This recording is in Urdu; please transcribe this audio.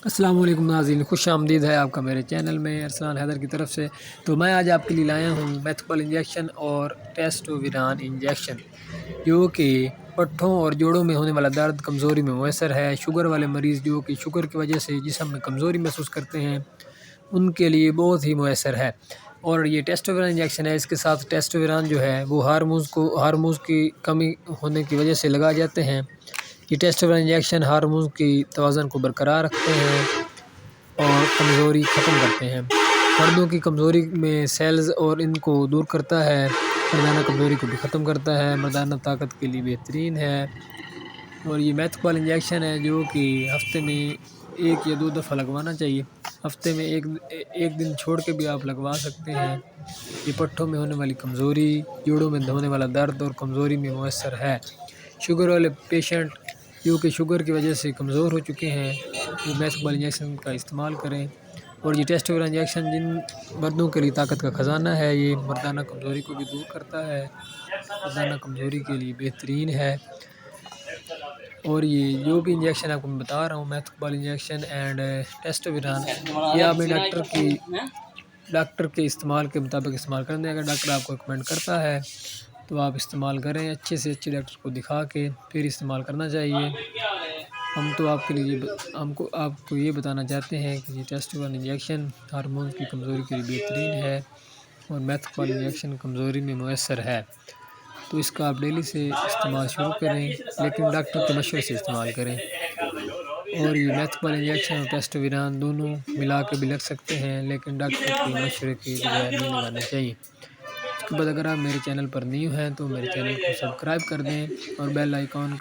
السلام علیکم ناظرین، خوش آمدید ہے آپ کا میرے چینل میں ارسلان حیدر کی طرف سے۔ تو میں آج آپ کے لیے لایا ہوں میتھوکل انجیکشن اور ٹیسٹوویران انجیکشن، جو کہ پٹھوں اور جوڑوں میں ہونے والا درد کمزوری میں مؤثر ہے۔ شوگر والے مریض جو کہ شوگر کی وجہ سے جسم میں کمزوری محسوس کرتے ہیں، ان کے لیے بہت ہی مؤثر ہے۔ اور یہ ٹیسٹوویران انجیکشن ہے، اس کے ساتھ ٹیسٹوویران جو ہے وہ ہارمونز کی کمی ہونے کی وجہ سے لگائے جاتے ہیں۔ یہ ٹیسٹوویران انجیکشن ہارمونز کی توازن کو برقرار رکھتے ہیں اور کمزوری ختم کرتے ہیں۔ مردوں کی کمزوری میں سیلز اور ان کو دور کرتا ہے، مردانہ کمزوری کو بھی ختم کرتا ہے، مردانہ طاقت کے لیے بہترین ہے۔ اور یہ میتھوکل انجیکشن ہے جو کہ ہفتے میں 1 یا 2 دفعہ لگوانا چاہیے۔ ہفتے میں ایک دن چھوڑ کے بھی آپ لگوا سکتے ہیں۔ یہ پٹھوں میں ہونے والی کمزوری، جوڑوں میں ہونے والا درد اور کمزوری میں مؤثر ہے۔ شوگر والے پیشنٹ جو کہ شوگر کی وجہ سے کمزور ہو چکے ہیں، وہ میتھوکل انجیکشن کا استعمال کریں۔ اور یہ ٹیسٹوویران انجیکشن جن مردوں کے لیے طاقت کا خزانہ ہے، یہ مردانہ کمزوری کو بھی دور کرتا ہے، مردانہ کمزوری کے لیے بہترین ہے۔ اور یہ جو بھی انجیکشن آپ کو میں بتا رہا ہوں، میتھوکل انجیکشن اینڈ ٹیسٹوویران، یہ آپ نے ڈاکٹر کے استعمال کے مطابق استعمال کریں گے۔ اگر ڈاکٹر آپ کو ریکمینڈ کرتا ہے تو آپ استعمال کریں، اچھے سے اچھے ڈاکٹر کو دکھا کے پھر استعمال کرنا چاہیے۔ ہم تو آپ کے لیے آپ کو یہ بتانا چاہتے ہیں کہ یہ ٹیسٹوویران انجیکشن ہارمون کی کمزوری کے لیے بہترین ہے اور میتھوکل انجیکشن کمزوری میں مؤثر ہے۔ تو اس کا آپ ڈیلی سے استعمال شروع کریں، لیکن ڈاکٹر کے مشورے سے استعمال کریں۔ اور یہ میتھوکل انجیکشن اور ٹیسٹوویران دونوں ملا کے بھی لگ سکتے ہیں، لیکن ڈاکٹر کے مشورے کے بغیر نہیں لگانا چاہیے۔ اس کے بعد اگر آپ میرے چینل پر نیو ہیں تو میرے چینل کو سبسکرائب کر دیں اور بیل آئیکن